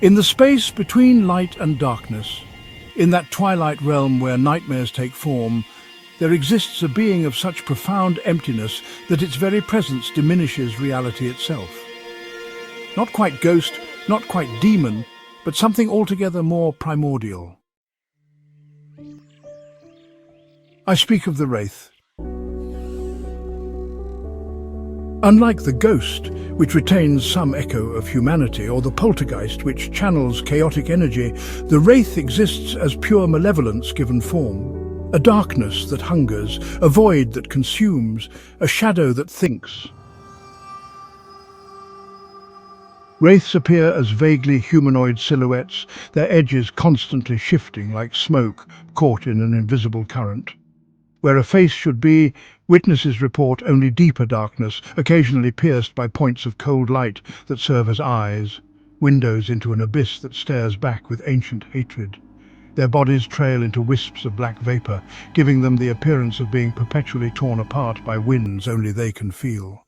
In the space between light and darkness, in that twilight realm where nightmares take form, there exists a being of such profound emptiness that its very presence diminishes reality itself. Not quite ghost, not quite demon, but something altogether more primordial. I speak of the Wraith. Unlike the ghost, which retains some echo of humanity, or the poltergeist, which channels chaotic energy, the Wraith exists as pure malevolence given form. A darkness that hungers, a void that consumes, a shadow that thinks. Wraiths appear as vaguely humanoid silhouettes, their edges constantly shifting like smoke caught in an invisible current. Where a face should be, witnesses report only deeper darkness, occasionally pierced by points of cold light that serve as eyes, windows into an abyss that stares back with ancient hatred. Their bodies trail into wisps of black vapor, giving them the appearance of being perpetually torn apart by winds only they can feel.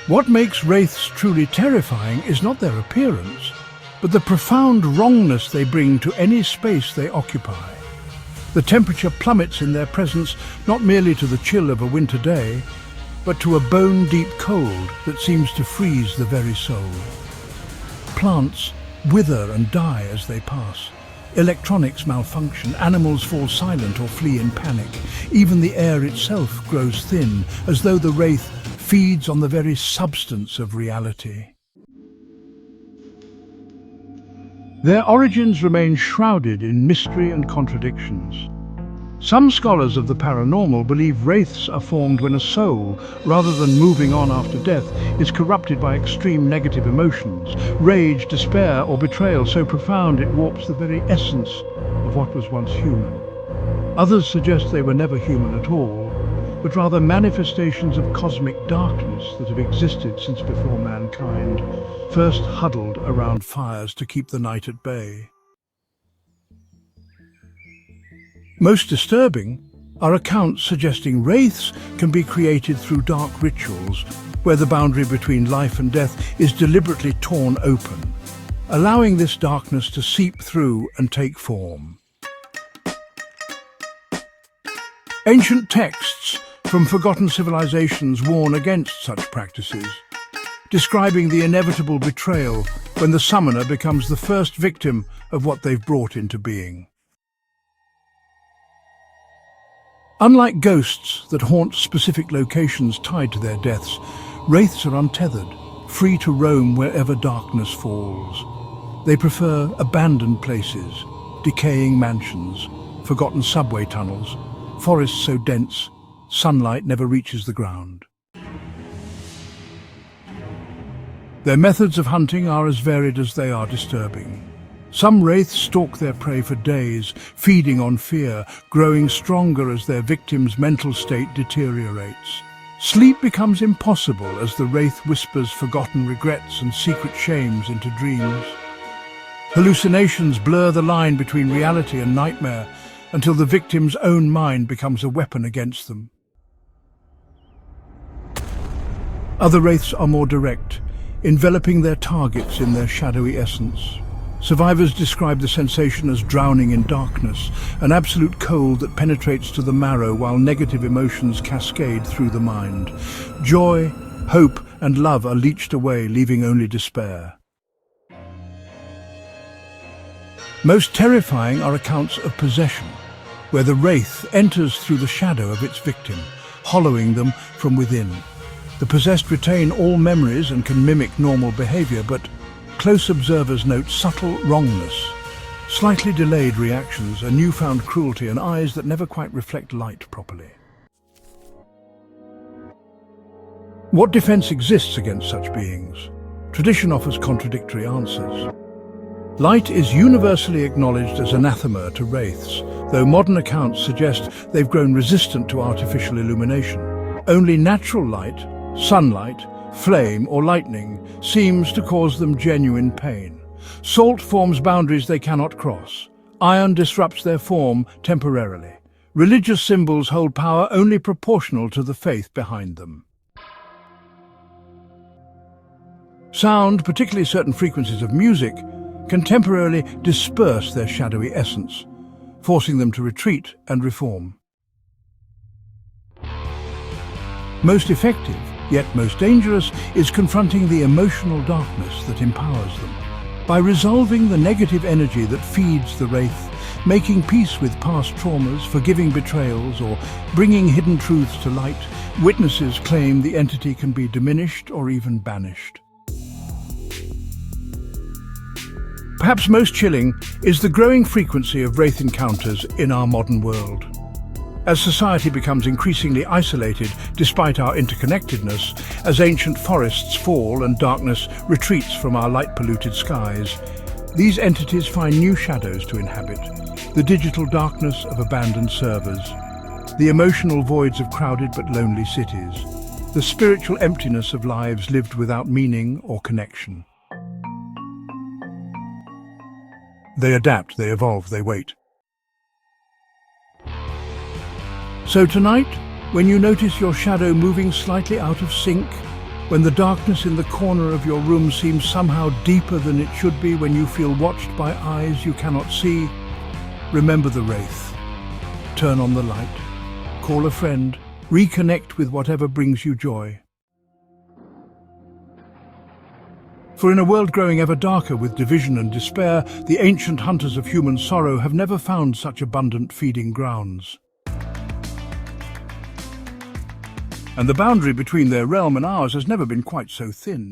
What makes Wraiths truly terrifying is not their appearance, but the profound wrongness they bring to any space they occupy. The temperature plummets in their presence, not merely to the chill of a winter day, but to a bone-deep cold that seems to freeze the very soul. Plants wither and die as they pass. Electronics malfunction, animals fall silent or flee in panic. Even the air itself grows thin, as though the Wraith feeds on the very substance of reality. Their origins remain shrouded in mystery and contradictions. Some scholars of the paranormal believe Wraiths are formed when a soul, rather than moving on after death, is corrupted by extreme negative emotions, rage, despair, or betrayal so profound it warps the very essence of what was once human. Others suggest they were never human at all, but rather manifestations of cosmic darkness that have existed since before mankind, first huddled around fires to keep the night at bay. Most disturbing are accounts suggesting Wraiths can be created through dark rituals, where the boundary between life and death is deliberately torn open, allowing this darkness to seep through and take form. Ancient texts from forgotten civilizations warn against such practices, describing the inevitable betrayal when the summoner becomes the first victim of what they've brought into being. Unlike ghosts that haunt specific locations tied to their deaths, Wraiths are untethered, free to roam wherever darkness falls. They prefer abandoned places, decaying mansions, forgotten subway tunnels, forests so dense sunlight never reaches the ground. Their methods of hunting are as varied as they are disturbing. Some Wraiths stalk their prey for days, feeding on fear, growing stronger as their victim's mental state deteriorates. Sleep becomes impossible as the Wraith whispers forgotten regrets and secret shames into dreams. Hallucinations blur the line between reality and nightmare until the victim's own mind becomes a weapon against them. Other Wraiths are more direct, enveloping their targets in their shadowy essence. Survivors describe the sensation as drowning in darkness, an absolute cold that penetrates to the marrow while negative emotions cascade through the mind. Joy, hope, and love are leached away, leaving only despair. Most terrifying are accounts of possession, where the Wraith enters through the shadow of its victim, hollowing them from within. The possessed retain all memories and can mimic normal behavior, but close observers note subtle wrongness, slightly delayed reactions, a newfound cruelty, and eyes that never quite reflect light properly. What defense exists against such beings? Tradition offers contradictory answers. Light is universally acknowledged as anathema to Wraiths, though modern accounts suggest they've grown resistant to artificial illumination. Only natural light, sunlight, flame or lightning seems to cause them genuine pain. Salt forms boundaries they cannot cross. Iron disrupts their form temporarily. Religious symbols hold power only proportional to the faith behind them. Sound, particularly certain frequencies of music, can temporarily disperse their shadowy essence, forcing them to retreat and reform. Most effective, yet most dangerous, is confronting the emotional darkness that empowers them. By resolving the negative energy that feeds the Wraith, making peace with past traumas, forgiving betrayals, or bringing hidden truths to light, witnesses claim the entity can be diminished or even banished. Perhaps most chilling is the growing frequency of Wraith encounters in our modern world. As society becomes increasingly isolated despite our interconnectedness, as ancient forests fall and darkness retreats from our light-polluted skies, these entities find new shadows to inhabit. The digital darkness of abandoned servers, the emotional voids of crowded but lonely cities, the spiritual emptiness of lives lived without meaning or connection. They adapt, they evolve, they wait. So tonight, when you notice your shadow moving slightly out of sync, when the darkness in the corner of your room seems somehow deeper than it should be, when you feel watched by eyes you cannot see, remember the Wraith. Turn on the light, call a friend, reconnect with whatever brings you joy. For in a world growing ever darker with division and despair, the ancient hunters of human sorrow have never found such abundant feeding grounds. And the boundary between their realm and ours has never been quite so thin.